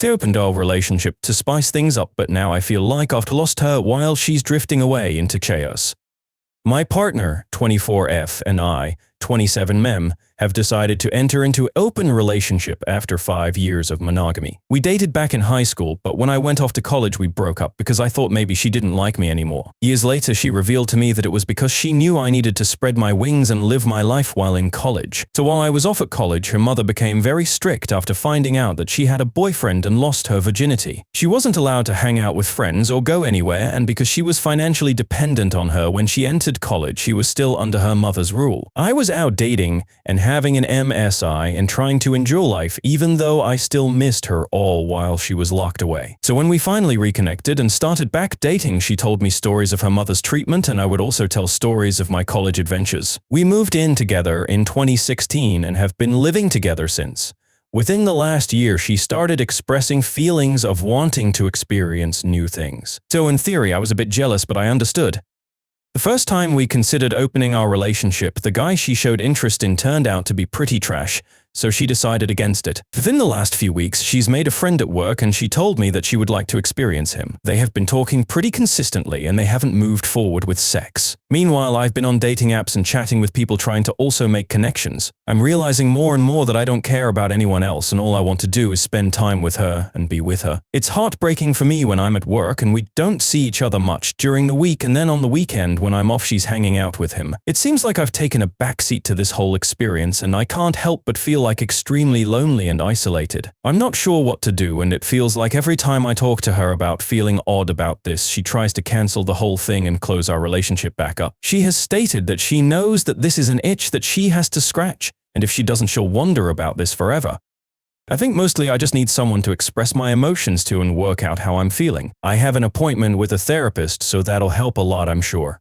They opened our relationship to spice things up, but now I feel like I've lost her while she's drifting away into chaos. My partner, 24F, and I, 27mem, have decided to enter into an open relationship after 5 years of monogamy. We dated back in high school, but when I went off to college we broke up because I thought maybe she didn't like me anymore. Years later she revealed to me that it was because she knew I needed to spread my wings and live my life while in college. So while I was off at college, her mother became very strict after finding out that she had a boyfriend and lost her virginity. She wasn't allowed to hang out with friends or go anywhere, and because she was financially dependent on her when she entered college, she was still under her mother's rule. I was out dating and having an MSI and trying to enjoy life, even though I still missed her all while she was locked away. So when we finally reconnected and started back dating, she told me stories of her mother's treatment, and I would also tell stories of my college adventures. We moved in together in 2016 and have been living together since. Within the last year, she started expressing feelings of wanting to experience new things. So in theory, I was a bit jealous, but I understood. The first time we considered opening our relationship, the guy she showed interest in turned out to be pretty trash, so she decided against it. Within the last few weeks, she's made a friend at work and she told me that she would like to experience him. They have been talking pretty consistently and they haven't moved forward with sex. Meanwhile, I've been on dating apps and chatting with people trying to also make connections. I'm realizing more and more that I don't care about anyone else and all I want to do is spend time with her and be with her. It's heartbreaking for me when I'm at work and we don't see each other much during the week, and then on the weekend when I'm off she's hanging out with him. It seems like I've taken a backseat to this whole experience and I can't help but feel like extremely lonely and isolated. I'm not sure what to do, and it feels like every time I talk to her about feeling odd about this, she tries to cancel the whole thing and close our relationship back up. She has stated that she knows that this is an itch that she has to scratch, and if she doesn't, she'll wonder about this forever. I think mostly I just need someone to express my emotions to and work out how I'm feeling. I have an appointment with a therapist, so that'll help a lot, I'm sure.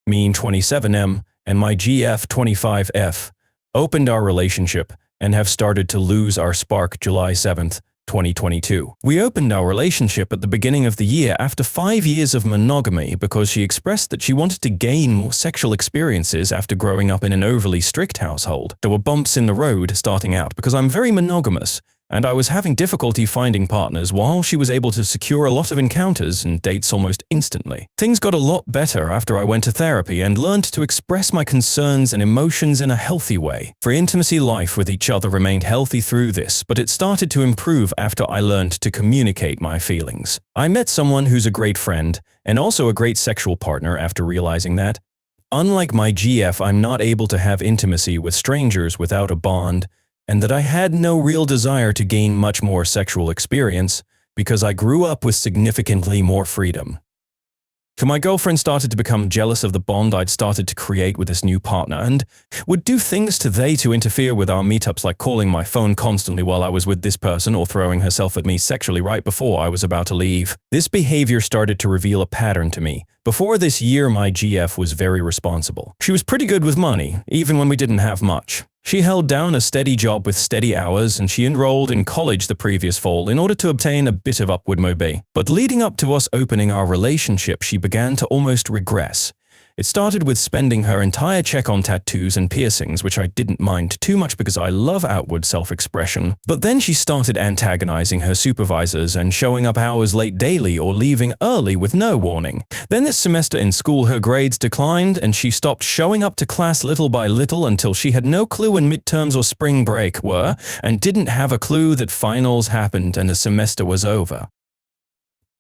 Me, 27M, and my GF, 25F, opened our relationship and have started to lose our spark July 7th, 2022. We opened our relationship at the beginning of the year after 5 years of monogamy because she expressed that she wanted to gain more sexual experiences after growing up in an overly strict household. There were bumps in the road starting out because I'm very monogamous, and I was having difficulty finding partners while she was able to secure a lot of encounters and dates almost instantly. Things got a lot better after I went to therapy and learned to express my concerns and emotions in a healthy way. For intimacy, life with each other remained healthy through this, but it started to improve after I learned to communicate my feelings. I met someone who's a great friend and also a great sexual partner after realizing that, unlike my GF, I'm not able to have intimacy with strangers without a bond, and that I had no real desire to gain much more sexual experience because I grew up with significantly more freedom. So my girlfriend started to become jealous of the bond I'd started to create with this new partner and would do things to interfere with our meetups, like calling my phone constantly while I was with this person or throwing herself at me sexually right before I was about to leave. This behavior started to reveal a pattern to me. Before this year, my GF was very responsible. She was pretty good with money, even when we didn't have much. She held down a steady job with steady hours, and she enrolled in college the previous fall in order to obtain a bit of upward mobility. But leading up to us opening our relationship, she began to almost regress. It started with spending her entire check on tattoos and piercings, which I didn't mind too much because I love outward self-expression. But then she started antagonizing her supervisors and showing up hours late daily or leaving early with no warning. Then this semester in school, her grades declined and she stopped showing up to class little by little until she had no clue when midterms or spring break were and didn't have a clue that finals happened and the semester was over.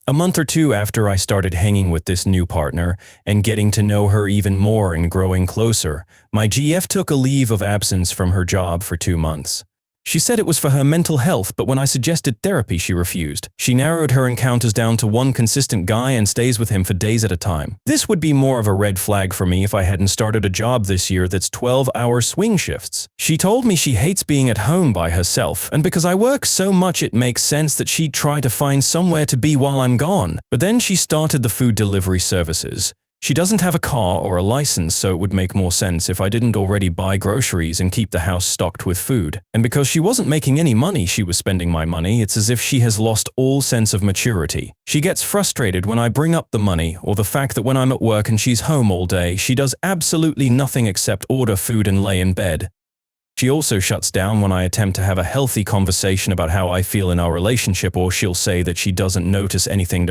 A month or two after I started hanging with this new partner and getting to know her even more and growing closer, my GF took a leave of absence from her job for 2 months. She said it was for her mental health, but when I suggested therapy, she refused. She narrowed her encounters down to one consistent guy and stays with him for days at a time. This would be more of a red flag for me if I hadn't started a job this year that's 12-hour swing shifts. She told me she hates being at home by herself, and because I work so much it makes sense that she'd try to find somewhere to be while I'm gone. But then she started the food delivery services. She doesn't have a car or a license, so it would make more sense if I didn't already buy groceries and keep the house stocked with food. And because she wasn't making any money, she was spending my money. It's as if she has lost all sense of maturity. She gets frustrated when I bring up the money or the fact that when I'm at work and she's home all day, she does absolutely nothing except order food and lay in bed. She also shuts down when I attempt to have a healthy conversation about how I feel in our relationship, or she'll say that she doesn't notice anything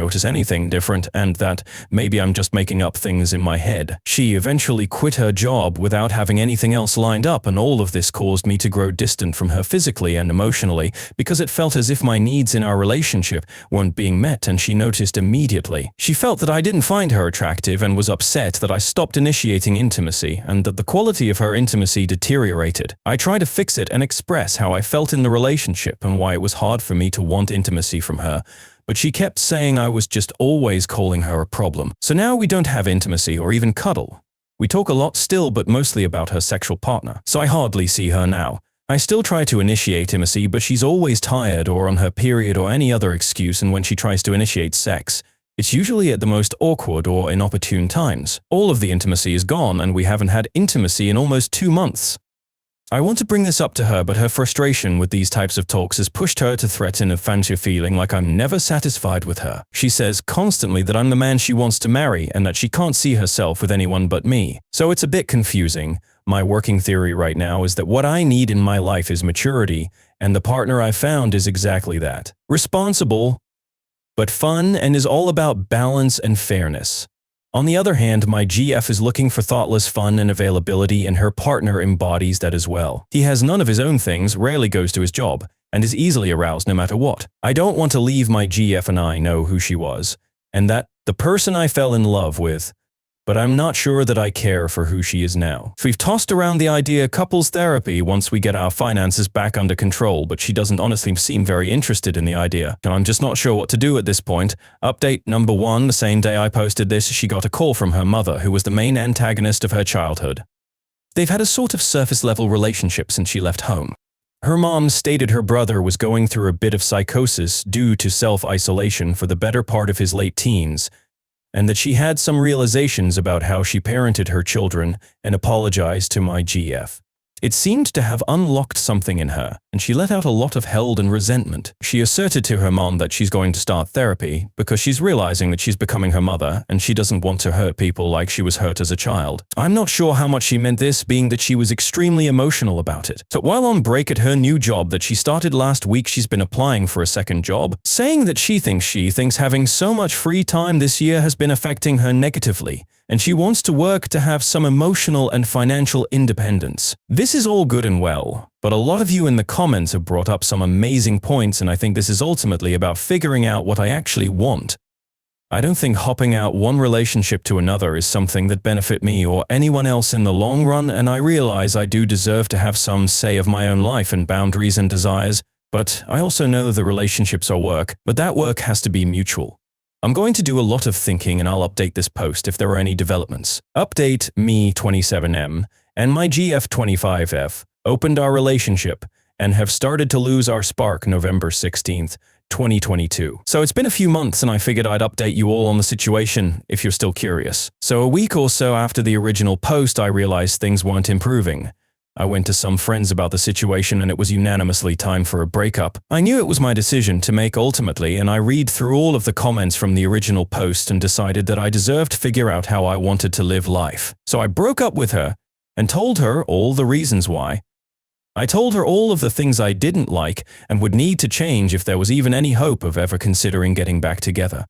different and that maybe I'm just making up things in my head. She eventually quit her job without having anything else lined up, and all of this caused me to grow distant from her physically and emotionally because it felt as if my needs in our relationship weren't being met, and she noticed immediately. She felt that I didn't find her attractive and was upset that I stopped initiating intimacy and that the quality of her intimacy deteriorated. I tried to fix it and express how I felt in the relationship and why it was hard for me to want intimacy from her, but she kept saying I was just always calling her a problem. So now we don't have intimacy or even cuddle. We talk a lot still, but mostly about her sexual partner, so I hardly see her now. I still try to initiate intimacy, but she's always tired or on her period or any other excuse, and when she tries to initiate sex, it's usually at the most awkward or inopportune times. All of the intimacy is gone, and we haven't had intimacy in almost 2 months. I want to bring this up to her, but her frustration with these types of talks has pushed her to threaten a fancy feeling like I'm never satisfied with her. She says constantly that I'm the man she wants to marry and that she can't see herself with anyone but me. So it's a bit confusing. My working theory right now is that what I need in my life is maturity, and the partner I found is exactly that. Responsible, but fun, and is all about balance and fairness. On the other hand, my GF is looking for thoughtless fun and availability, and her partner embodies that as well. He has none of his own things, rarely goes to his job, and is easily aroused no matter what. I don't want to leave my GF, and I know who she was, and that the person I fell in love with, but I'm not sure that I care for who she is now. So we've tossed around the idea of couples therapy once we get our finances back under control, but she doesn't honestly seem very interested in the idea. And I'm just not sure what to do at this point. Update number 1, the same day I posted this, she got a call from her mother, who was the main antagonist of her childhood. They've had a sort of surface-level relationship since she left home. Her mom stated her brother was going through a bit of psychosis due to self-isolation for the better part of his late teens, and that she had some realizations about how she parented her children and apologized to my GF. It seemed to have unlocked something in her, and she let out a lot of held and resentment. She asserted to her mom that she's going to start therapy because she's realizing that she's becoming her mother and she doesn't want to hurt people like she was hurt as a child. I'm not sure how much she meant this, being that she was extremely emotional about it. So while on break at her new job that she started last week, she's been applying for a second job, saying that she thinks having so much free time this year has been affecting her negatively, and she wants to work to have some emotional and financial independence. This is all good and well, but a lot of you in the comments have brought up some amazing points, and I think this is ultimately about figuring out what I actually want. I don't think hopping out one relationship to another is something that benefit me or anyone else in the long run, and I realize I do deserve to have some say of my own life and boundaries and desires, but I also know that relationships are work, but that work has to be mutual. I'm going to do a lot of thinking, and I'll update this post if there are any developments. Update: me 27M and my GF 25F opened our relationship and have started to lose our spark November 16th, 2022. So it's been a few months, and I figured I'd update you all on the situation if you're still curious. So a week or so after the original post, I realized things weren't improving. I went to some friends about the situation, and it was unanimously time for a breakup. I knew it was my decision to make ultimately, and I read through all of the comments from the original post and decided that I deserved to figure out how I wanted to live life. So I broke up with her and told her all the reasons why. I told her all of the things I didn't like and would need to change if there was even any hope of ever considering getting back together.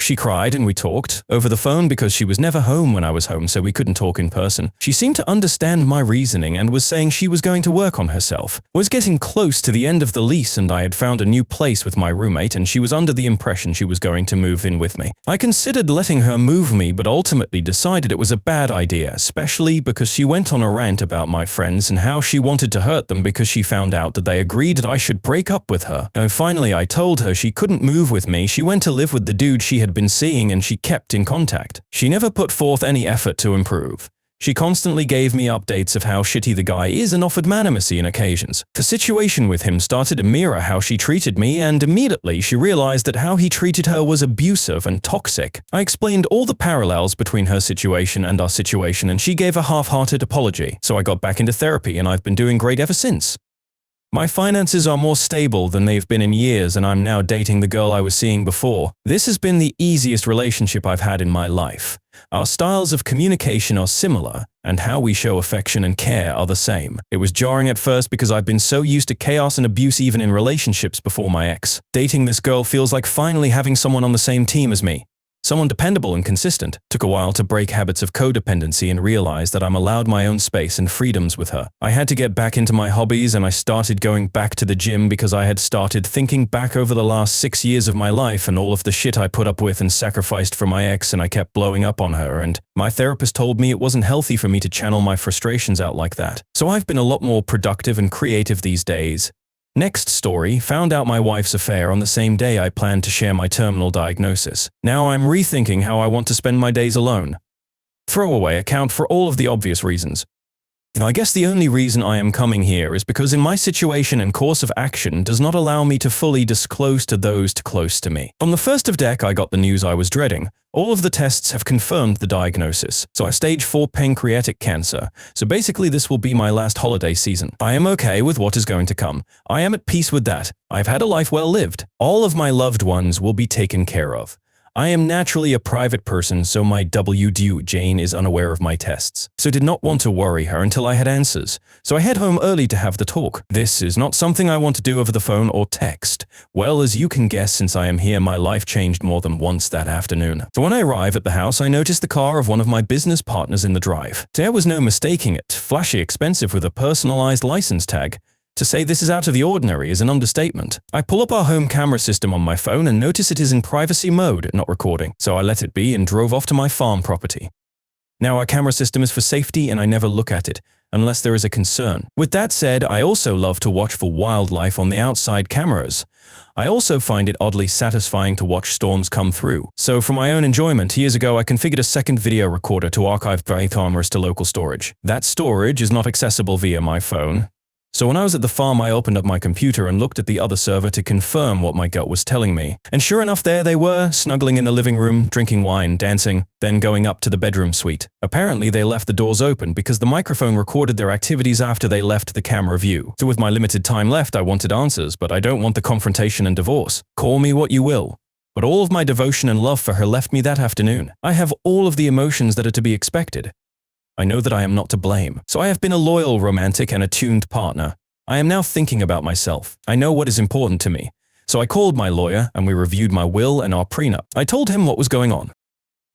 She cried, and we talked over the phone because she was never home when I was home, so we couldn't talk in person. She seemed to understand my reasoning and was saying she was going to work on herself. I was getting close to the end of the lease, and I had found a new place with my roommate, and she was under the impression she was going to move in with me. I considered letting her move me, but ultimately decided it was a bad idea, especially because she went on a rant about my friends and how she wanted to hurt them because she found out that they agreed that I should break up with her. And finally I told her she couldn't move with me. She went to live with the dude she had been seeing, and she kept in contact. She never put forth any effort to improve. She constantly gave me updates of how shitty the guy is and offered intimacy on occasions. The situation with him started to mirror how she treated me, and immediately she realized that how he treated her was abusive and toxic. I explained all the parallels between her situation and our situation, and she gave a half-hearted apology. So I got back into therapy, and I've been doing great ever since. My finances are more stable than they've been in years, and I'm now dating the girl I was seeing before. This has been the easiest relationship I've had in my life. Our styles of communication are similar, and how we show affection and care are the same. It was jarring at first because I've been so used to chaos and abuse even in relationships before my ex. Dating this girl feels like finally having someone on the same team as me. Someone dependable and consistent. Took a while to break habits of codependency and realize that I'm allowed my own space and freedoms with her. I had to get back into my hobbies, and I started going back to the gym because I had started thinking back over the last 6 years of my life and all of the shit I put up with and sacrificed for my ex, and I kept blowing up on her, and my therapist told me it wasn't healthy for me to channel my frustrations out like that. So I've been a lot more productive and creative these days. Next story, found out my wife's affair on the same day I planned to share my terminal diagnosis. Now I'm rethinking how I want to spend my days alone. Throwaway account for all of the obvious reasons. I guess the only reason I am coming here is because in my situation and course of action does not allow me to fully disclose to those close to me. On the 1st of Dec, I got the news I was dreading. All of the tests have confirmed the diagnosis. So I have stage 4 pancreatic cancer. So basically this will be my last holiday season. I am okay with what is going to come. I am at peace with that. I've had a life well lived. All of my loved ones will be taken care of. I am naturally a private person, so my WD Jane is unaware of my tests, so did not want to worry her until I had answers. So I head home early to have the talk. This is not something I want to do over the phone or text. Well, as you can guess, since I am here, my life changed more than once that afternoon. So when I arrive at the house, I notice the car of one of my business partners in the drive. There was no mistaking it. Flashy expensive with a personalized license tag. To say this is out of the ordinary is an understatement. I pull up our home camera system on my phone and notice it is in privacy mode, not recording, so I let it be and drove off to my farm property. Now our camera system is for safety and I never look at it, unless there is a concern. With that said, I also love to watch for wildlife on the outside cameras. I also find it oddly satisfying to watch storms come through. So for my own enjoyment, years ago I configured a second video recorder to archive cameras to local storage. That storage is not accessible via my phone. So when I was at the farm, I opened up my computer and looked at the other server to confirm what my gut was telling me. And sure enough, there they were, snuggling in the living room, drinking wine, dancing, then going up to the bedroom suite. Apparently, they left the doors open because the microphone recorded their activities after they left the camera view. So with my limited time left, I wanted answers, but I don't want the confrontation and divorce. Call me what you will. But all of my devotion and love for her left me that afternoon. I have all of the emotions that are to be expected. I know that I am not to blame. So I have been a loyal, romantic, and attuned partner. I am now thinking about myself. I know what is important to me. So I called my lawyer and we reviewed my will and our prenup. I told him what was going on.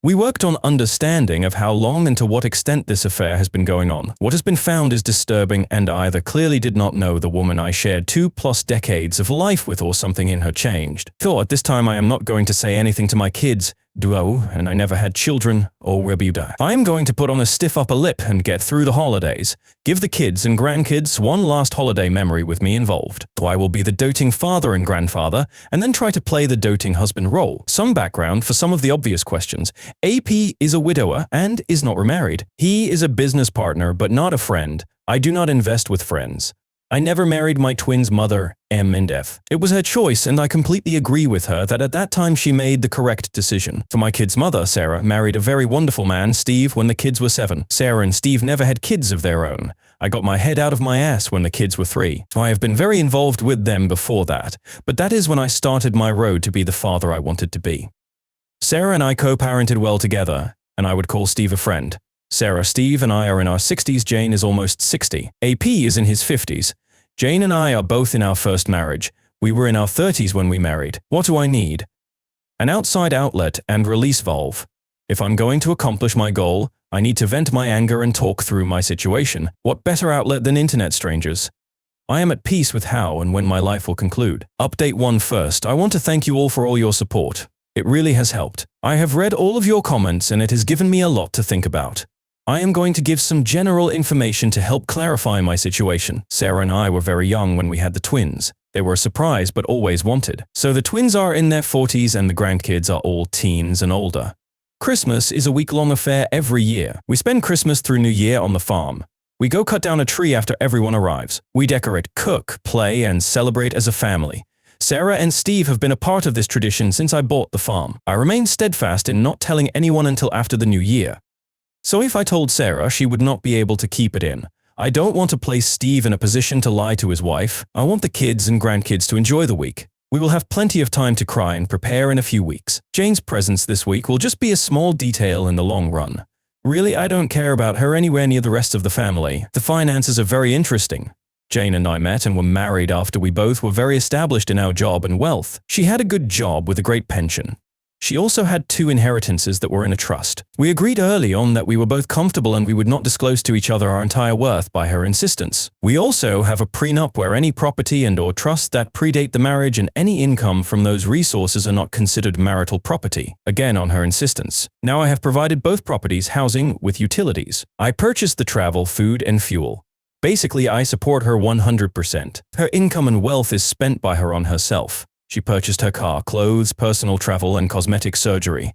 We worked on understanding of how long and to what extent this affair has been going on. What has been found is disturbing, and I either clearly did not know the woman I shared 2+ decades of life with, or something in her changed. So at this time I am not going to say anything to my kids, and I never had children, or will be. I am going to put on a stiff upper lip and get through the holidays. Give the kids and grandkids one last holiday memory with me involved. So I will be the doting father and grandfather, and then try to play the doting husband role. Some background for some of the obvious questions. AP is a widower and is not remarried. He is a business partner but not a friend. I do not invest with friends. I never married my twins' mother, M and F. It was her choice, and I completely agree with her that at that time she made the correct decision. For my kids' mother, Sarah, married a very wonderful man, Steve, when the kids were 7. Sarah and Steve never had kids of their own. I got my head out of my ass when the kids were 3. I have been very involved with them before that, but that is when I started my road to be the father I wanted to be. Sarah and I co-parented well together, and I would call Steve a friend. Sarah, Steve, and I are in our 60s. Jane is almost 60. AP is in his 50s. Jane and I are both in our first marriage. We were in our 30s when we married. What do I need? An outside outlet and release valve. If I'm going to accomplish my goal, I need to vent my anger and talk through my situation. What better outlet than internet strangers? I am at peace with how and when my life will conclude. Update 1 first. I want to thank you all for all your support. It really has helped. I have read all of your comments and it has given me a lot to think about. I am going to give some general information to help clarify my situation. Sarah and I were very young when we had the twins. They were a surprise but always wanted. So the twins are in their 40s and the grandkids are all teens and older. Christmas is a week-long affair every year. We spend Christmas through New Year on the farm. We go cut down a tree after everyone arrives. We decorate, cook, play, and celebrate as a family. Sarah and Steve have been a part of this tradition since I bought the farm. I remain steadfast in not telling anyone until after the new year. So if I told Sarah, she would not be able to keep it in. I don't want to place Steve in a position to lie to his wife. I want the kids and grandkids to enjoy the week. We will have plenty of time to cry and prepare in a few weeks. Jane's presence this week will just be a small detail in the long run. Really, I don't care about her anywhere near the rest of the family. The finances are very interesting. Jane and I met and were married after we both were very established in our job and wealth. She had a good job with a great pension. She also had 2 inheritances that were in a trust. We agreed early on that we were both comfortable and we would not disclose to each other our entire worth by her insistence. We also have a prenup where any property and/or trust that predate the marriage and any income from those resources are not considered marital property, again on her insistence. Now I have provided both properties housing with utilities. I purchased the travel, food, and fuel. Basically, I support her 100%. Her income and wealth is spent by her on herself. She purchased her car, clothes, personal travel, and cosmetic surgery.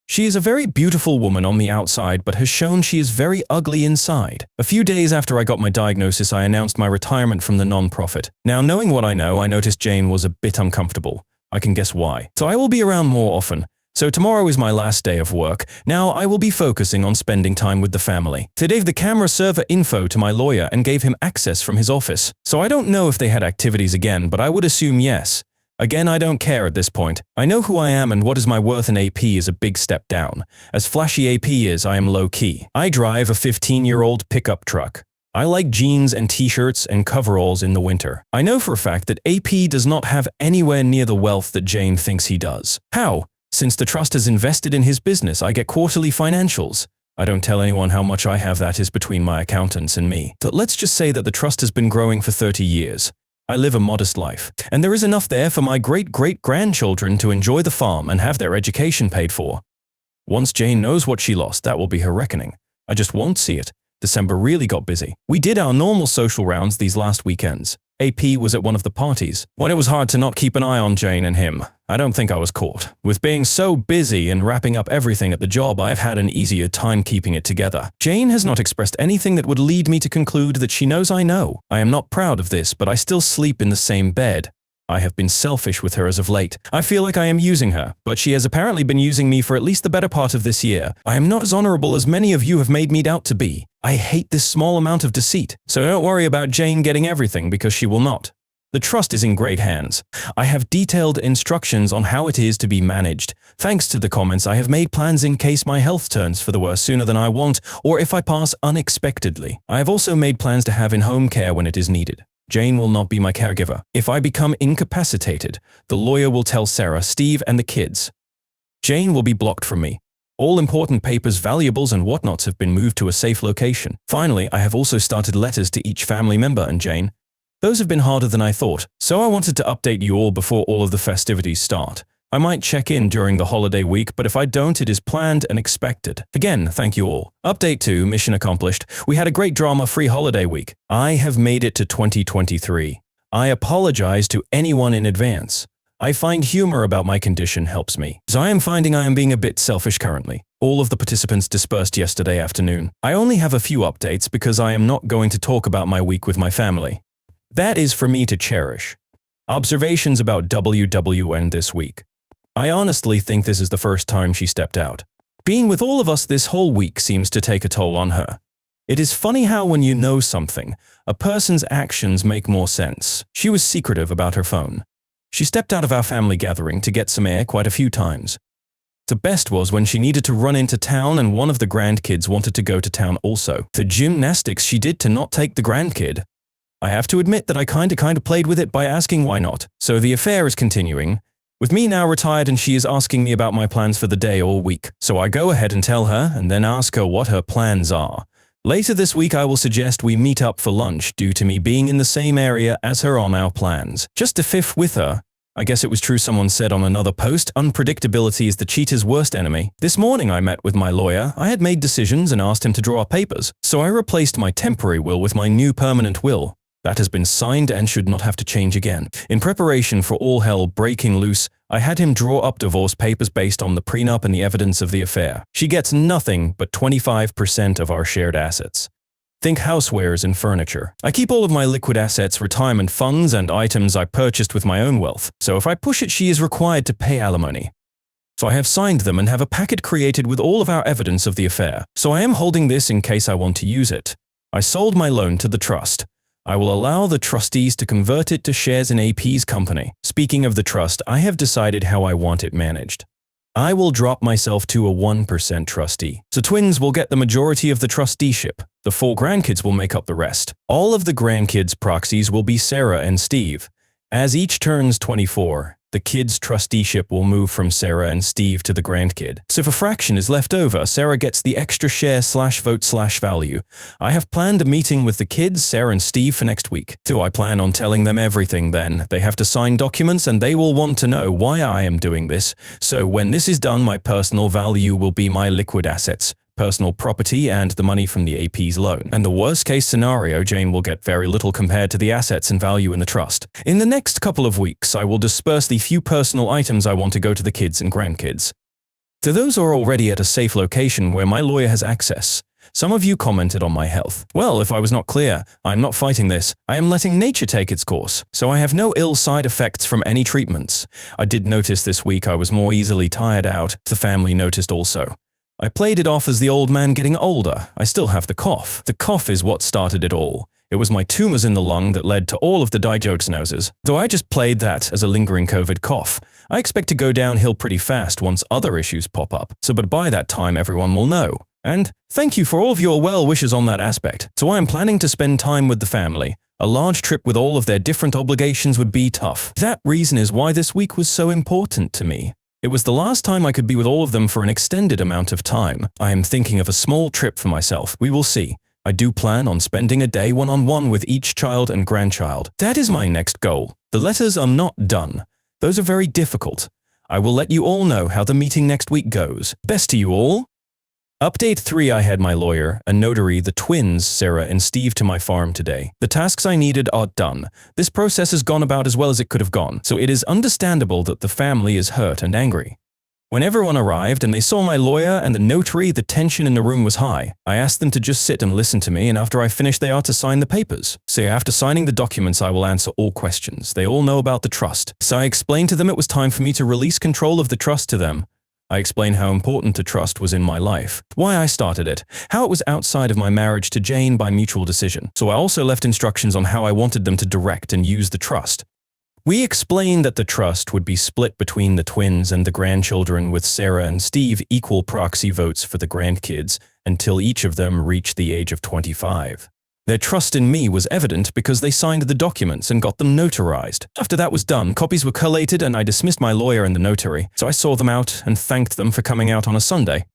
She is a very beautiful woman on the outside, but has shown she is very ugly inside. A few days after I got my diagnosis, I announced my retirement from the non-profit. Now, knowing what I know, I noticed Jane was a bit uncomfortable. I can guess why. So I will be around more often. So tomorrow is my last day of work. Now I will be focusing on spending time with the family. They gave the camera server info to my lawyer and gave him access from his office. So I don't know if they had activities again, but I would assume yes. Again, I don't care at this point. I know who I am and what is my worth, and AP is a big step down. As flashy AP is, I am low-key. I drive a 15-year-old pickup truck. I like jeans and t-shirts and coveralls in the winter. I know for a fact that AP does not have anywhere near the wealth that Jane thinks he does. How? Since the trust has invested in his business, I get quarterly financials. I don't tell anyone how much I have, that is between my accountants and me. But let's just say that the trust has been growing for 30 years. I live a modest life, and there is enough there for my great-great-grandchildren to enjoy the farm and have their education paid for. Once Jane knows what she lost, that will be her reckoning. I just won't see it. December really got busy. We did our normal social rounds these last weekends. AP was at one of the parties. When it was hard to not keep an eye on Jane and him, I don't think I was caught. With being so busy and wrapping up everything at the job, I've had an easier time keeping it together. Jane has not expressed anything that would lead me to conclude that she knows I know. I am not proud of this, but I still sleep in the same bed. I have been selfish with her as of late. I feel like I am using her, but she has apparently been using me for at least the better part of this year. I am not as honorable as many of you have made me out to be. I hate this small amount of deceit. So don't worry about Jane getting everything, because she will not. The trust is in great hands. I have detailed instructions on how it is to be managed. Thanks to the comments, I have made plans in case my health turns for the worse sooner than I want, or if I pass unexpectedly. I have also made plans to have in-home care when it is needed. Jane will not be my caregiver. If I become incapacitated, the lawyer will tell Sarah, Steve, and the kids. Jane will be blocked from me. All important papers, valuables, and whatnots have been moved to a safe location. Finally, I have also started letters to each family member and Jane. Those have been harder than I thought, so I wanted to update you all before all of the festivities start. I might check in during the holiday week, but if I don't, it is planned and expected. Again, thank you all. Update 2, mission accomplished. We had a great drama-free holiday week. I have made it to 2023. I apologize to anyone in advance. I find humor about my condition helps me, as I am finding I am being a bit selfish currently. All of the participants dispersed yesterday afternoon. I only have a few updates because I am not going to talk about my week with my family. That is for me to cherish. Observations about WWN this week. I honestly think this is the first time she stepped out. Being with all of us this whole week seems to take a toll on her. It is funny how when you know something, a person's actions make more sense. She was secretive about her phone. She stepped out of our family gathering to get some air quite a few times. The best was when she needed to run into town and one of the grandkids wanted to go to town also. The gymnastics she did to not take the grandkid. I have to admit that I kinda played with it by asking why not. So the affair is continuing. With me now retired and she is asking me about my plans for the day or week. So I go ahead and tell her and then ask her what her plans are. Later this week I will suggest we meet up for lunch due to me being in the same area as her on our plans. Just to fifth with her. I guess it was true someone said on another post, unpredictability is the cheater's worst enemy. This morning I met with my lawyer. I had made decisions and asked him to draw up papers. So I replaced my temporary will with my new permanent will. That has been signed and should not have to change again. In preparation for all hell breaking loose, I had him draw up divorce papers based on the prenup and the evidence of the affair. She gets nothing but 25% of our shared assets. Think housewares and furniture. I keep all of my liquid assets, retirement funds, and items I purchased with my own wealth. So if I push it, she is required to pay alimony. So I have signed them and have a packet created with all of our evidence of the affair. So I am holding this in case I want to use it. I sold my loan to the trust. I will allow the trustees to convert it to shares in AP's company. Speaking of the trust, I have decided how I want it managed. I will drop myself to a 1% trustee. So twins will get the majority of the trusteeship. The 4 grandkids will make up the rest. All of the grandkids' proxies will be Sarah and Steve. As each turns 24, the kids' trusteeship will move from Sarah and Steve to the grandkid. So if a fraction is left over, Sarah gets the extra share/vote/value. I have planned a meeting with the kids, Sarah and Steve, for next week. So I plan on telling them everything then. They have to sign documents and they will want to know why I am doing this. So when this is done, my personal value will be my liquid assets, personal property, and the money from the AP's loan. And the worst case scenario, Jane will get very little compared to the assets and value in the trust. In the next couple of weeks, I will disperse the few personal items I want to go to the kids and grandkids. To those who are already at a safe location where my lawyer has access. Some of you commented on my health. Well, if I was not clear, I am not fighting this. I am letting nature take its course. So I have no ill side effects from any treatments. I did notice this week I was more easily tired out. The family noticed also. I played it off as the old man getting older. I still have the cough. The cough is what started it all. It was my tumors in the lung that led to all of the diagnoses. Though I just played that as a lingering COVID cough. I expect to go downhill pretty fast once other issues pop up. But by that time everyone will know. And thank you for all of your well wishes on that aspect. So I am planning to spend time with the family. A large trip with all of their different obligations would be tough. That reason is why this week was so important to me. It was the last time I could be with all of them for an extended amount of time. I am thinking of a small trip for myself. We will see. I do plan on spending a day one-on-one with each child and grandchild. That is my next goal. The letters are not done. Those are very difficult. I will let you all know how the meeting next week goes. Best to you all. Update 3. I had my lawyer, a notary, the twins, Sarah and Steve, to my farm today. The tasks I needed are done. This process has gone about as well as it could have gone, so it is understandable that the family is hurt and angry. When everyone arrived and they saw my lawyer and the notary, the tension in the room was high. I asked them to just sit and listen to me, and after I finished they are to sign the papers. So after signing the documents I will answer all questions. They all know about the trust. So I explained to them it was time for me to release control of the trust to them. I explained how important the trust was in my life, why I started it, how it was outside of my marriage to Jane by mutual decision. So I also left instructions on how I wanted them to direct and use the trust. We explained that the trust would be split between the twins and the grandchildren, with Sarah and Steve equal proxy votes for the grandkids until each of them reached the age of 25. Their trust in me was evident because they signed the documents and got them notarized. After that was done, copies were collated and I dismissed my lawyer and the notary, so I saw them out and thanked them for coming out on a Sunday.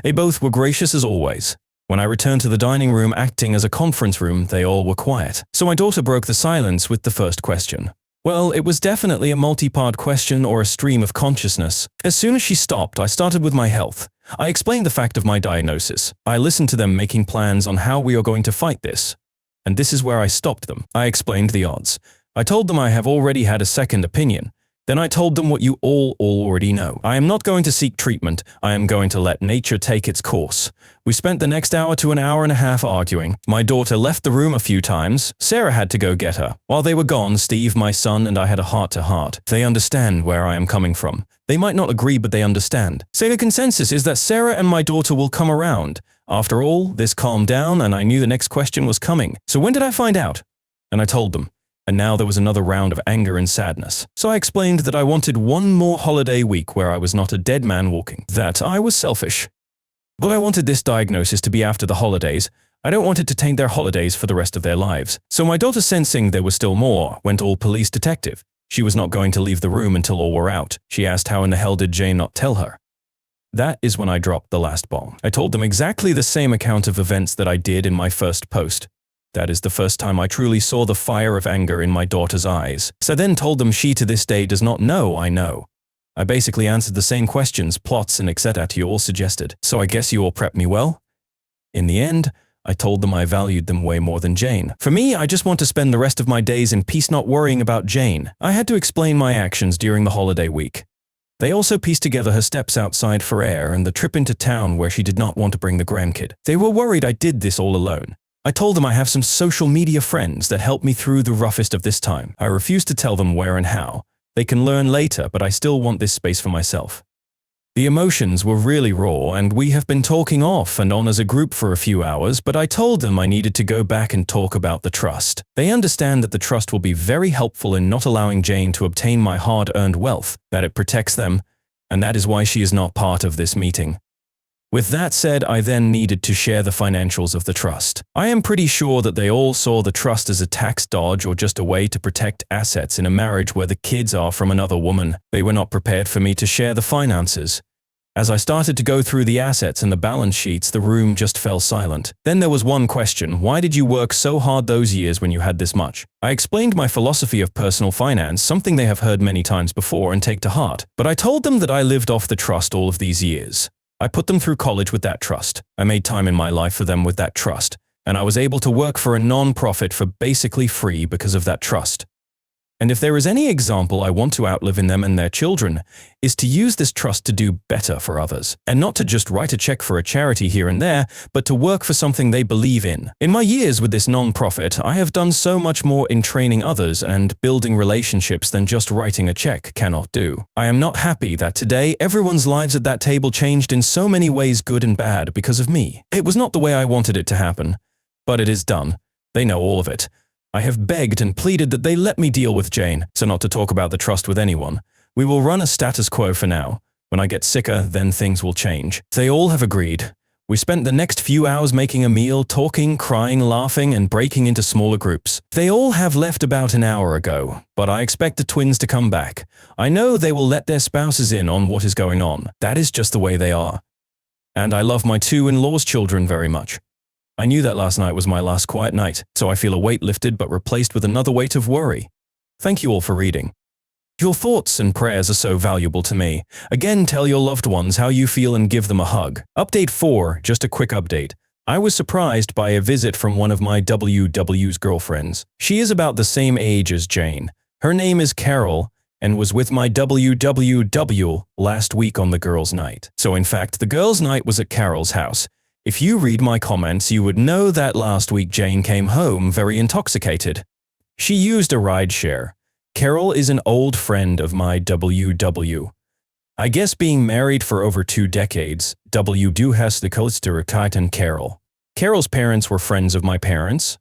They both were gracious as always. When I returned to the dining room acting as a conference room, they all were quiet. So my daughter broke the silence with the first question. Well, it was definitely a multi-part question or a stream of consciousness. As soon as she stopped, I started with my health. I explained the fact of my diagnosis. I listened to them making plans on how we are going to fight this. And this is where I stopped them. I explained the odds. I told them I have already had a second opinion. Then I told them what you all already know. I am not going to seek treatment. I am going to let nature take its course. We spent the next hour to an hour and a half arguing. My daughter left the room a few times. Sarah had to go get her. While they were gone, Steve, my son, and I had a heart-to-heart. They understand where I am coming from. They might not agree, but they understand. So the consensus is that Sarah and my daughter will come around. After all, this calmed down and I knew the next question was coming. So when did I find out? And I told them. And now there was another round of anger and sadness. So I explained that I wanted one more holiday week where I was not a dead man walking. That I was selfish. But I wanted this diagnosis to be after the holidays. I don't want it to taint their holidays for the rest of their lives. So my daughter, sensing there was still more, went all police detective. She was not going to leave the room until all were out. She asked how in the hell did Jane not tell her. That is when I dropped the last bomb. I told them exactly the same account of events that I did in my first post. That is the first time I truly saw the fire of anger in my daughter's eyes. So I then told them she to this day does not know I know. I basically answered the same questions, plots, and etc. you all suggested. So I guess you all prepped me well? In the end, I told them I valued them way more than Jane. For me, I just want to spend the rest of my days in peace not worrying about Jane. I had to explain my actions during the holiday week. They also pieced together her steps outside for air and the trip into town where she did not want to bring the grandkid. They were worried I did this all alone. I told them I have some social media friends that helped me through the roughest of this time. I refused to tell them where and how. They can learn later, but I still want this space for myself. The emotions were really raw, and we have been talking off and on as a group for a few hours, but I told them I needed to go back and talk about the trust. They understand that the trust will be very helpful in not allowing Jane to obtain my hard-earned wealth, that it protects them, and that is why she is not part of this meeting. With that said, I then needed to share the financials of the trust. I am pretty sure that they all saw the trust as a tax dodge or just a way to protect assets in a marriage where the kids are from another woman. They were not prepared for me to share the finances. As I started to go through the assets and the balance sheets, the room just fell silent. Then there was one question: why did you work so hard those years when you had this much? I explained my philosophy of personal finance, something they have heard many times before and take to heart. But I told them that I lived off the trust all of these years. I put them through college with that trust. I made time in my life for them with that trust. And I was able to work for a non-profit for basically free because of that trust. And if there is any example I want to outlive in them and their children, is to use this trust to do better for others. And not to just write a check for a charity here and there, but to work for something they believe in. In my years with this non-profit, I have done so much more in training others and building relationships than just writing a check cannot do. I am not happy that today everyone's lives at that table changed in so many ways, good and bad, because of me. It was not the way I wanted it to happen, but it is done. They know all of it. I have begged and pleaded that they let me deal with Jane, so not to talk about the trust with anyone. We will run a status quo for now. When I get sicker, then things will change. They all have agreed. We spent the next few hours making a meal, talking, crying, laughing, and breaking into smaller groups. They all have left about an hour ago, but I expect the twins to come back. I know they will let their spouses in on what is going on. That is just the way they are. And I love my two in-laws' children very much. I knew that last night was my last quiet night, so I feel a weight lifted but replaced with another weight of worry. Thank you all for reading. Your thoughts and prayers are so valuable to me. Again, tell your loved ones how you feel and give them a hug. Update 4, just a quick update. I was surprised by a visit from one of my WW's girlfriends. She is about the same age as Jane. Her name is Carol, and was with my WWW last week on the girls' night. So in fact, the girls' night was at Carol's house. If you read my comments, you would know that last week Jane came home very intoxicated. She used a rideshare. Carol is an old friend of my WW. I guess being married for over 2 decades, WW has the Coaster and Carol. Carol's parents were friends of my parents.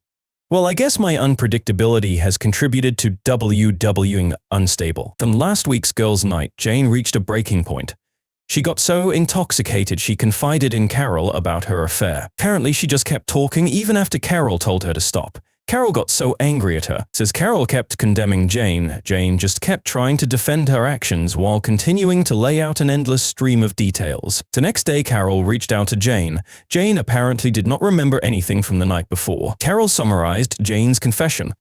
Well, I guess my unpredictability has contributed to WWing unstable. From last week's girls' night, Jane reached a breaking point. She got so intoxicated she confided in Carol about her affair. Apparently she just kept talking even after Carol told her to stop. Carol got so angry at her. Says Carol kept condemning Jane. Jane just kept trying to defend her actions while continuing to lay out an endless stream of details. The next day Carol reached out to Jane. Jane apparently did not remember anything from the night before. Carol summarized Jane's confession.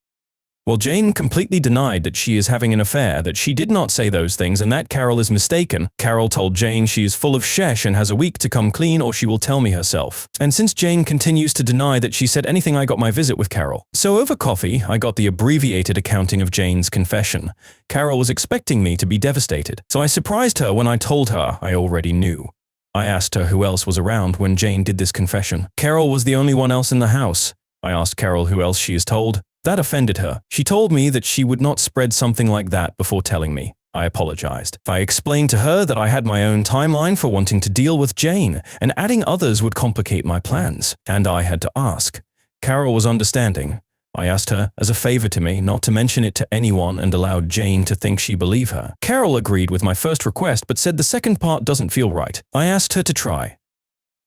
Well, Jane completely denied that she is having an affair, that she did not say those things, and that Carol is mistaken. Carol told Jane she is full of shesh and has a week to come clean or she will tell me herself. And since Jane continues to deny that she said anything, I got my visit with Carol. So over coffee, I got the abbreviated accounting of Jane's confession. Carol was expecting me to be devastated, so I surprised her when I told her I already knew. I asked her who else was around when Jane did this confession. Carol was the only one else in the house. I asked Carol who else she is told. That offended her. She told me that she would not spread something like that before telling me. I apologized. I explained to her that I had my own timeline for wanting to deal with Jane, and adding others would complicate my plans. And I had to ask. Carol was understanding. I asked her, as a favor to me, not to mention it to anyone and allowed Jane to think she believed her. Carol agreed with my first request but said the second part doesn't feel right. I asked her to try.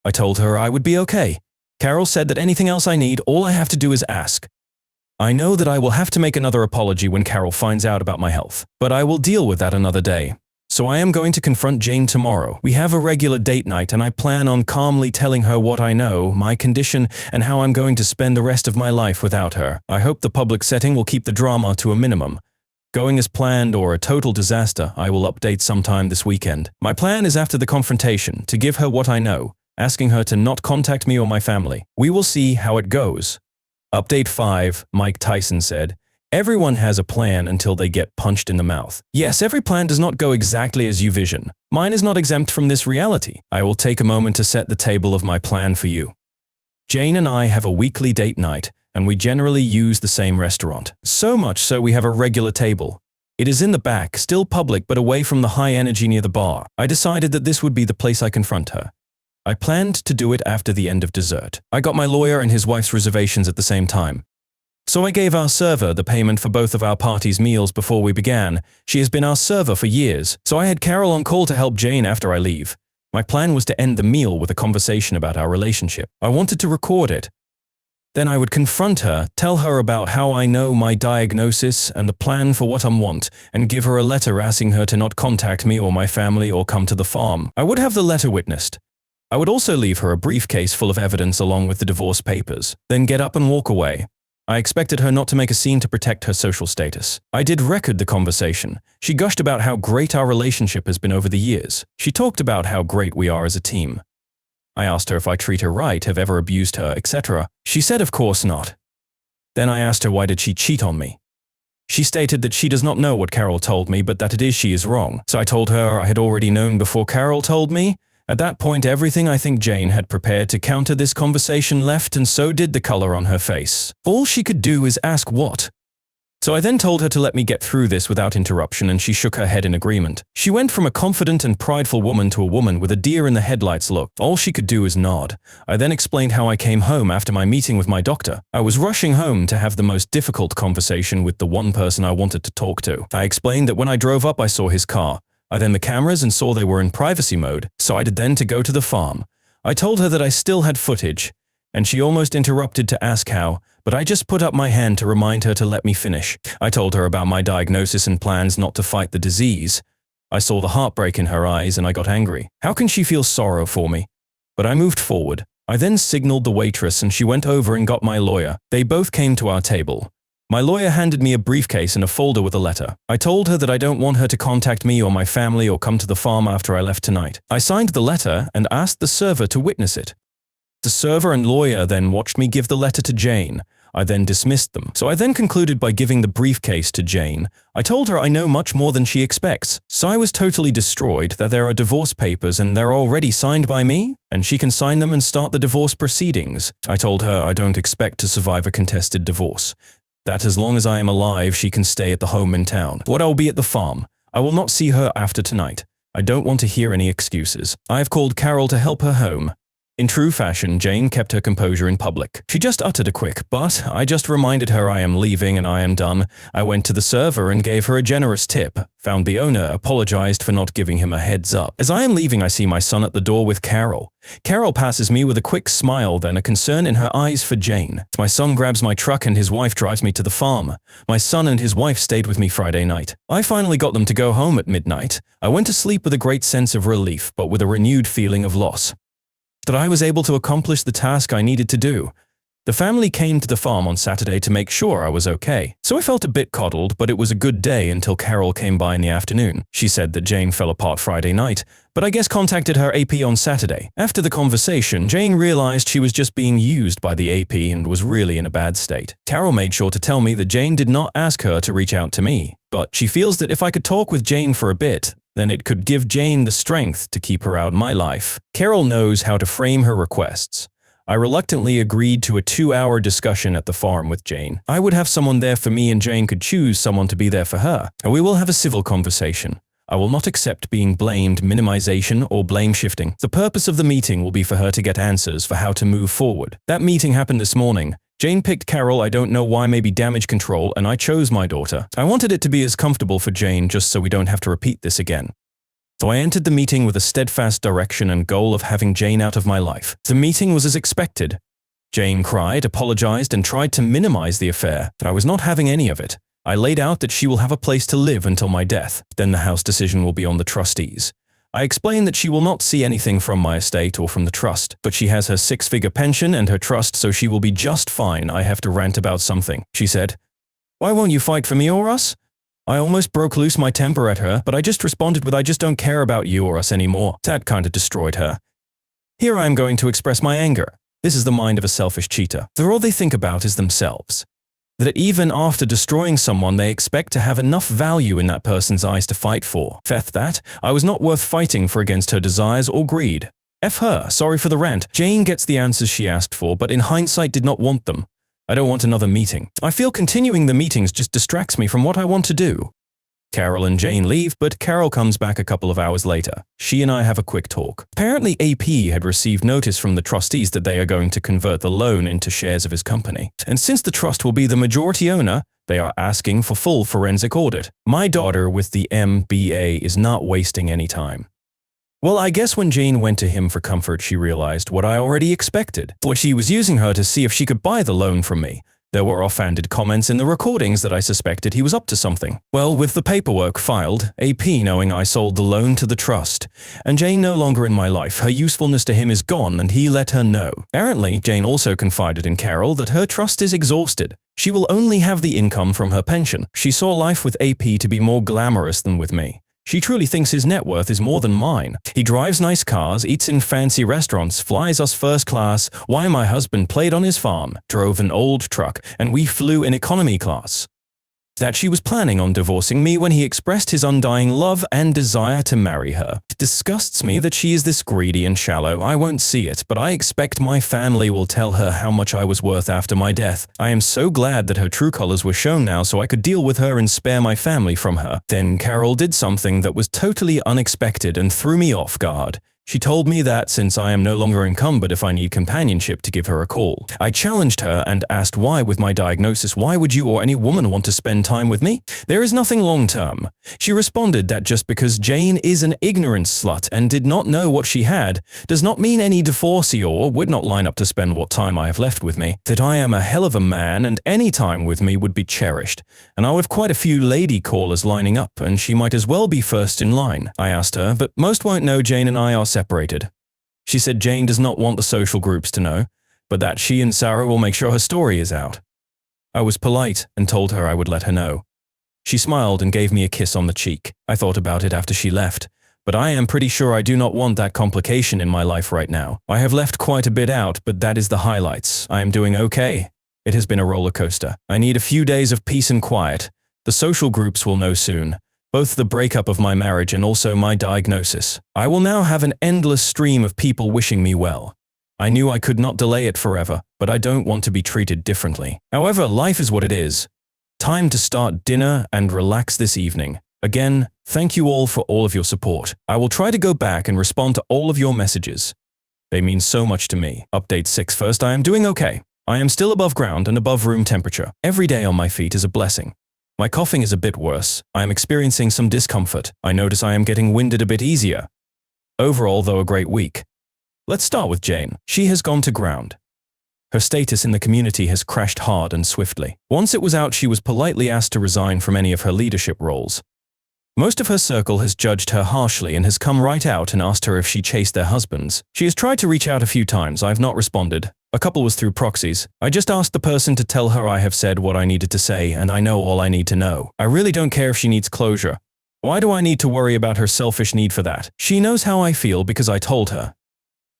I told her I would be okay. Carol said that anything else I need, all I have to do is ask. I know that I will have to make another apology when Carol finds out about my health, but I will deal with that another day. So I am going to confront Jane tomorrow. We have a regular date night and I plan on calmly telling her what I know, my condition, and how I'm going to spend the rest of my life without her. I hope the public setting will keep the drama to a minimum. Going as planned or a total disaster, I will update sometime this weekend. My plan is after the confrontation to give her what I know, asking her to not contact me or my family. We will see how it goes. Update 5, Mike Tyson said, everyone has a plan until they get punched in the mouth. Yes, every plan does not go exactly as you vision. Mine is not exempt from this reality. I will take a moment to set the table of my plan for you. Jane and I have a weekly date night, and we generally use the same restaurant. So much so we have a regular table. It is in the back, still public but away from the high energy near the bar. I decided that this would be the place I confront her. I planned to do it after the end of dessert. I got my lawyer and his wife's reservations at the same time. So I gave our server the payment for both of our party's meals before we began. She has been our server for years, so I had Carol on call to help Jane after I leave. My plan was to end the meal with a conversation about our relationship. I wanted to record it. Then I would confront her, tell her about how I know my diagnosis and the plan for what I want, and give her a letter asking her to not contact me or my family or come to the farm. I would have the letter witnessed. I would also leave her a briefcase full of evidence along with the divorce papers, then get up and walk away. I expected her not to make a scene to protect her social status. I did record the conversation. She gushed about how great our relationship has been over the years. She talked about how great we are as a team. I asked her if I treat her right, have ever abused her, etc. She said of course not. Then I asked her why did she cheat on me. She stated that she does not know what Carol told me, but that it is she is wrong. So I told her I had already known before Carol told me. At that point, everything I think Jane had prepared to counter this conversation left, and so did the color on her face. All she could do is ask what. So I then told her to let me get through this without interruption, and she shook her head in agreement. She went from a confident and prideful woman to a woman with a deer in the headlights look. All she could do is nod. I then explained how I came home after my meeting with my doctor. I was rushing home to have the most difficult conversation with the one person I wanted to talk to. I explained that when I drove up I saw his car. I then the cameras and saw they were in privacy mode, so I decided then to go to the farm. I told her that I still had footage, and she almost interrupted to ask how, but I just put up my hand to remind her to let me finish. I told her about my diagnosis and plans not to fight the disease. I saw the heartbreak in her eyes and I got angry. How can she feel sorrow for me? But I moved forward. I then signaled the waitress and she went over and got my lawyer. They both came to our table. My lawyer handed me a briefcase and a folder with a letter. I told her that I don't want her to contact me or my family or come to the farm after I left tonight. I signed the letter and asked the server to witness it. The server and lawyer then watched me give the letter to Jane. I then dismissed them. So I then concluded by giving the briefcase to Jane. I told her I know much more than she expects. So I was totally destroyed that there are divorce papers and they're already signed by me, and she can sign them and start the divorce proceedings. I told her I don't expect to survive a contested divorce. That as long as I am alive, she can stay at the home in town. But I will be at the farm. I will not see her after tonight. I don't want to hear any excuses. I have called Carol to help her home. In true fashion, Jane kept her composure in public. She just uttered a quick, "But," I just reminded her I am leaving and I am done. I went to the server and gave her a generous tip. Found the owner, apologized for not giving him a heads up. As I am leaving, I see my son at the door with Carol. Carol passes me with a quick smile, then a concern in her eyes for Jane. My son grabs my truck and his wife drives me to the farm. My son and his wife stayed with me Friday night. I finally got them to go home at midnight. I went to sleep with a great sense of relief, but with a renewed feeling of loss. That I was able to accomplish the task I needed to do. The family came to the farm on Saturday to make sure I was okay. So I felt a bit coddled, but it was a good day until Carol came by in the afternoon. She said that Jane fell apart Friday night, but I guess contacted her AP on Saturday. After the conversation, Jane realized she was just being used by the AP and was really in a bad state. Carol made sure to tell me that Jane did not ask her to reach out to me, but she feels that if I could talk with Jane for a bit, then it could give Jane the strength to keep her out of my life. Carol knows how to frame her requests. I reluctantly agreed to a 2-hour discussion at the farm with Jane. I would have someone there for me and Jane could choose someone to be there for her. And we will have a civil conversation. I will not accept being blamed, minimization, or blame shifting. The purpose of the meeting will be for her to get answers for how to move forward. That meeting happened this morning. Jane picked Carol, I don't know why, maybe damage control, and I chose my daughter. I wanted it to be as comfortable for Jane just so we don't have to repeat this again. So I entered the meeting with a steadfast direction and goal of having Jane out of my life. The meeting was as expected. Jane cried, apologized, and tried to minimize the affair, but I was not having any of it. I laid out that she will have a place to live until my death. Then the house decision will be on the trustees. I explained that she will not see anything from my estate or from the trust, but she has her 6-figure pension and her trust, so she will be just fine. I have to rant about something. She said, "Why won't you fight for me or us?" I almost broke loose my temper at her, but I just responded with, "I just don't care about you or us anymore." That kind of destroyed her. Here I am going to express my anger. This is the mind of a selfish cheater. All they think about is themselves. That even after destroying someone, they expect to have enough value in that person's eyes to fight for. F that. I was not worth fighting for against her desires or greed. F her. Sorry for the rant. Jane gets the answers she asked for, but in hindsight did not want them. I don't want another meeting. I feel continuing the meetings just distracts me from what I want to do. Carol and Jane leave, but Carol comes back a couple of hours later. She and I have a quick talk. Apparently, AP had received notice from the trustees that they are going to convert the loan into shares of his company. And since the trust will be the majority owner, they are asking for full forensic audit. My daughter with the MBA is not wasting any time. Well, I guess when Jane went to him for comfort, she realized what I already expected. For she was using her to see if she could buy the loan from me. There were offhanded comments in the recordings that I suspected he was up to something. Well, with the paperwork filed, AP knowing I sold the loan to the trust, and Jane no longer in my life, her usefulness to him is gone and he let her know. Apparently, Jane also confided in Carol that her trust is exhausted. She will only have the income from her pension. She saw life with AP to be more glamorous than with me. She truly thinks his net worth is more than mine. He drives nice cars, eats in fancy restaurants, flies us first class, while my husband played on his farm, drove an old truck, and we flew in economy class. That she was planning on divorcing me when he expressed his undying love and desire to marry her. It disgusts me that she is this greedy and shallow. I won't see it, but I expect my family will tell her how much I was worth after my death. I am so glad that her true colors were shown now so I could deal with her and spare my family from her. Then Carol did something that was totally unexpected and threw me off guard. She told me that since I am no longer encumbered if I need companionship to give her a call. I challenged her and asked why with my diagnosis, why would you or any woman want to spend time with me? There is nothing long-term. She responded that just because Jane is an ignorant slut and did not know what she had, does not mean any divorcee or would not line up to spend what time I have left with me. That I am a hell of a man and any time with me would be cherished. And I have quite a few lady callers lining up and she might as well be first in line. I asked her, but most won't know Jane and I are separated. She said Jane does not want the social groups to know, but that she and Sarah will make sure her story is out. I was polite and told her I would let her know. She smiled and gave me a kiss on the cheek. I thought about it after she left, but I am pretty sure I do not want that complication in my life right now. I have left quite a bit out, but that is the highlights. I am doing okay. It has been a roller coaster. I need a few days of peace and quiet. The social groups will know soon. Both the breakup of my marriage and also my diagnosis. I will now have an endless stream of people wishing me well. I knew I could not delay it forever, but I don't want to be treated differently. However, life is what it is. Time to start dinner and relax this evening. Again, thank you all for all of your support. I will try to go back and respond to all of your messages. They mean so much to me. Update 6 first, I am doing okay. I am still above ground and above room temperature. Every day on my feet is a blessing. My coughing is a bit worse. I am experiencing some discomfort. I notice I am getting winded a bit easier. Overall, though, a great week. Let's start with Jane. She has gone to ground. Her status in the community has crashed hard and swiftly. Once it was out, she was politely asked to resign from any of her leadership roles. Most of her circle has judged her harshly and has come right out and asked her if she chased their husbands. She has tried to reach out a few times. I've not responded. A couple was through proxies. I just asked the person to tell her I have said what I needed to say and I know all I need to know. I really don't care if she needs closure. Why do I need to worry about her selfish need for that? She knows how I feel because I told her.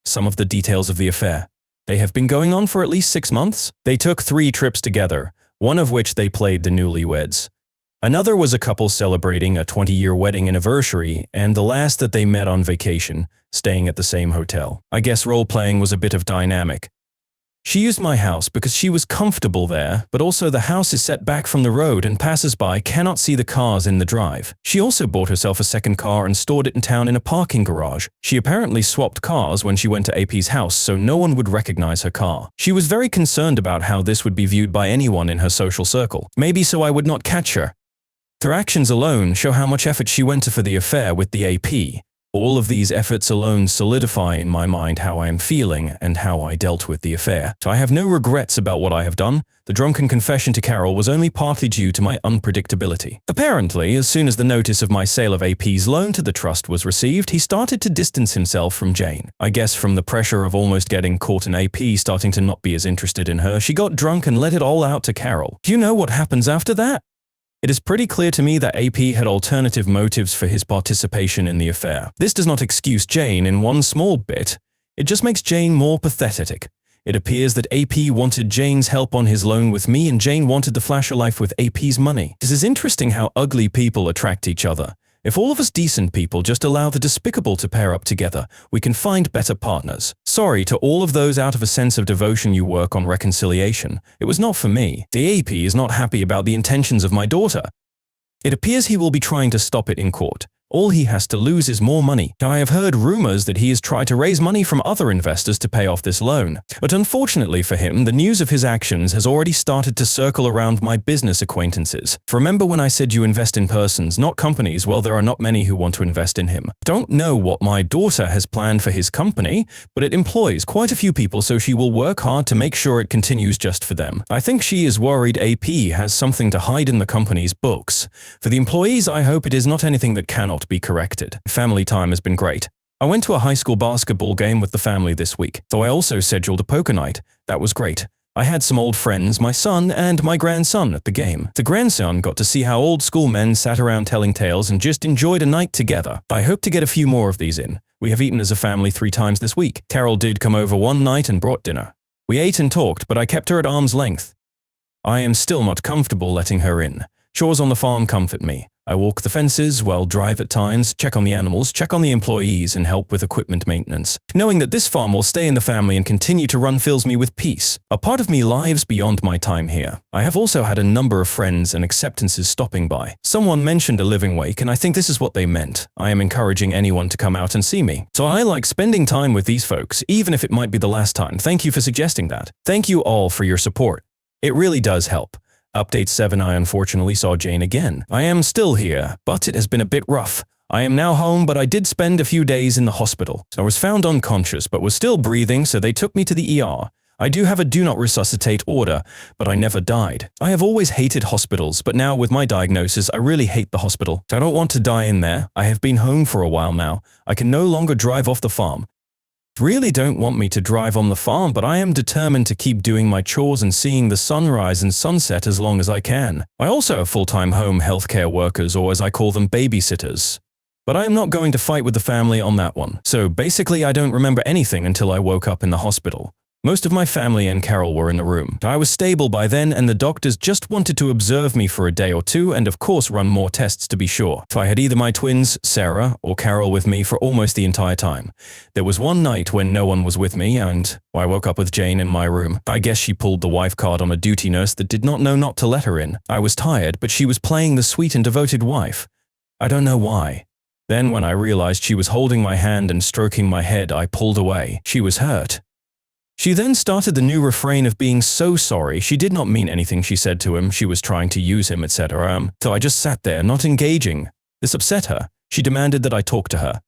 Some of the details of the affair. They have been going on for at least 6 months. They took 3 trips together, one of which they played the newlyweds. Another was a couple celebrating a 20-year wedding anniversary, and the last that they met on vacation, staying at the same hotel. I guess role-playing was a bit of dynamic. She used my house because she was comfortable there, but also the house is set back from the road and passers-by cannot see the cars in the drive. She also bought herself a second car and stored it in town in a parking garage. She apparently swapped cars when she went to AP's house so no one would recognize her car. She was very concerned about how this would be viewed by anyone in her social circle. Maybe so I would not catch her. Her actions alone show how much effort she went to for the affair with the AP. All of these efforts alone solidify in my mind how I am feeling and how I dealt with the affair. So I have no regrets about what I have done. The drunken confession to Carol was only partly due to my unpredictability. Apparently, as soon as the notice of my sale of AP's loan to the trust was received, he started to distance himself from Jane. I guess from the pressure of almost getting caught and AP starting to not be as interested in her, she got drunk and let it all out to Carol. Do you know what happens after that? It is pretty clear to me that AP had alternative motives for his participation in the affair. This does not excuse Jane in one small bit. It just makes Jane more pathetic. It appears that AP wanted Jane's help on his loan with me and Jane wanted to flash her life with AP's money. This is interesting how ugly people attract each other. If all of us decent people just allow the despicable to pair up together, we can find better partners. Sorry to all of those out of a sense of devotion you work on reconciliation. It was not for me. The AP is not happy about the intentions of my daughter. It appears he will be trying to stop it in court. All he has to lose is more money. I have heard rumors that he has tried to raise money from other investors to pay off this loan. But unfortunately for him, the news of his actions has already started to circle around my business acquaintances. Remember when I said you invest in persons, not companies? Well, there are not many who want to invest in him. Don't know what my daughter has planned for his company, but it employs quite a few people, so she will work hard to make sure it continues just for them. I think she is worried AP has something to hide in the company's books. For the employees, I hope it is not anything that cannot be corrected. Family time has been great. I went to a high school basketball game with the family this week, though I also scheduled a poker night. That was great. I had some old friends, my son and my grandson at the game. The grandson got to see how old school men sat around telling tales and just enjoyed a night together. I hope to get a few more of these in. We have eaten as a family 3 times this week. Carol did come over one night and brought dinner. We ate and talked, but I kept her at arm's length. I am still not comfortable letting her in. Chores on the farm comfort me. I walk the fences, drive at times, check on the animals, check on the employees, and help with equipment maintenance. Knowing that this farm will stay in the family and continue to run fills me with peace. A part of me lives beyond my time here. I have also had a number of friends and acceptances stopping by. Someone mentioned a living wake, and I think this is what they meant. I am encouraging anyone to come out and see me. So I like spending time with these folks, even if it might be the last time. Thank you for suggesting that. Thank you all for your support. It really does help. Update 7. I unfortunately saw Jane again. I am still here, but it has been a bit rough. I am now home, but I did spend a few days in the hospital. I was found unconscious, but was still breathing, so they took me to the ER. I do have a do not resuscitate order, but I never died. I have always hated hospitals, but now with my diagnosis, I really hate the hospital. I don't want to die in there. I have been home for a while now. I can no longer drive off the farm. Really don't want me to drive on the farm, but I am determined to keep doing my chores and seeing the sunrise and sunset as long as I can. I also have full-time home healthcare workers, or as I call them, babysitters. But I am not going to fight with the family on that one. So basically I don't remember anything until I woke up in the hospital. Most of my family and Carol were in the room. I was stable by then, and the doctors just wanted to observe me for a day or two and of course run more tests to be sure. So I had either my twins, Sarah, or Carol with me for almost the entire time. There was one night when no one was with me and I woke up with Jane in my room. I guess she pulled the wife card on a duty nurse that did not know not to let her in. I was tired, but she was playing the sweet and devoted wife. I don't know why. Then when I realized she was holding my hand and stroking my head, I pulled away. She was hurt. She then started the new refrain of being so sorry. She did not mean anything she said to him. She was trying to use him, etc. So I just sat there, not engaging. This upset her. She demanded that I talk to her.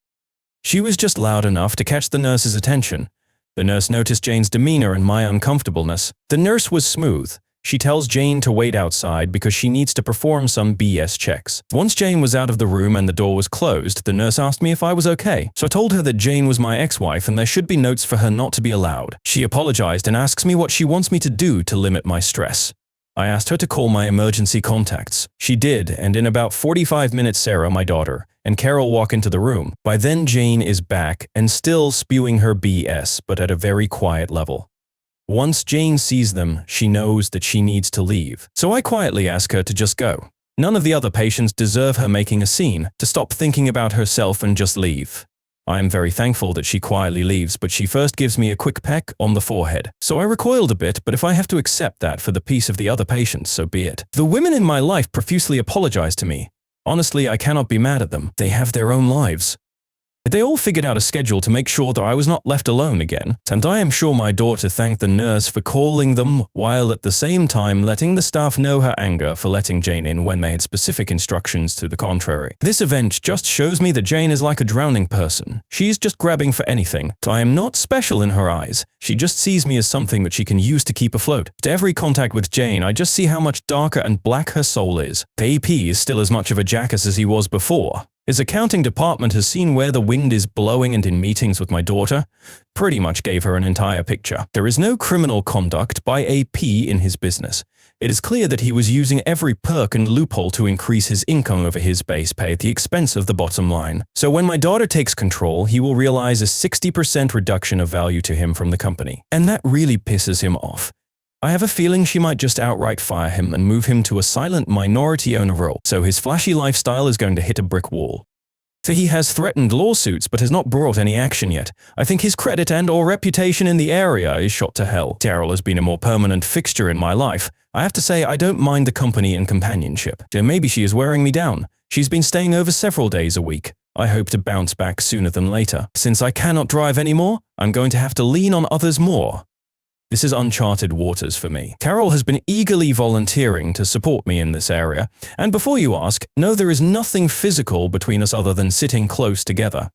She was just loud enough to catch the nurse's attention. The nurse noticed Jane's demeanor and my uncomfortableness. The nurse was smooth. She tells Jane to wait outside because she needs to perform some BS checks. Once Jane was out of the room and the door was closed, the nurse asked me if I was okay. So I told her that Jane was my ex-wife and there should be notes for her not to be allowed. She apologized and asks me what she wants me to do to limit my stress. I asked her to call my emergency contacts. She did, and in about 45 minutes, Sarah, my daughter, and Carol walk into the room. By then, Jane is back and still spewing her BS, but at a very quiet level. Once Jane sees them, she knows that she needs to leave. So I quietly ask her to just go. None of the other patients deserve her making a scene, to stop thinking about herself and just leave. I am very thankful that she quietly leaves, but she first gives me a quick peck on the forehead. So I recoiled a bit, but if I have to accept that for the peace of the other patients, so be it. The women in my life profusely apologize to me. Honestly, I cannot be mad at them. They have their own lives. They all figured out a schedule to make sure that I was not left alone again, and I am sure my daughter thanked the nurse for calling them while at the same time letting the staff know her anger for letting Jane in when they had specific instructions to the contrary. This event just shows me that Jane is like a drowning person. She's just grabbing for anything. I am not special in her eyes. She just sees me as something that she can use to keep afloat. To every contact with Jane, I just see how much darker and black her soul is. The AP is still as much of a jackass as he was before. His accounting department has seen where the wind is blowing, and in meetings with my daughter, pretty much gave her an entire picture. There is no criminal conduct by AP in his business. It is clear that he was using every perk and loophole to increase his income over his base pay at the expense of the bottom line. So when my daughter takes control, he will realize a 60% reduction of value to him from the company. And that really pisses him off. I have a feeling she might just outright fire him and move him to a silent minority owner role, so his flashy lifestyle is going to hit a brick wall. So he has threatened lawsuits but has not brought any action yet. I think his credit and/or reputation in the area is shot to hell. Daryl has been a more permanent fixture in my life. I have to say I don't mind the company and companionship. So maybe she is wearing me down. She's been staying over several days a week. I hope to bounce back sooner than later. Since I cannot drive anymore, I'm going to have to lean on others more. This is uncharted waters for me. Carol has been eagerly volunteering to support me in this area, and before you ask, no, there is nothing physical between us other than sitting close together.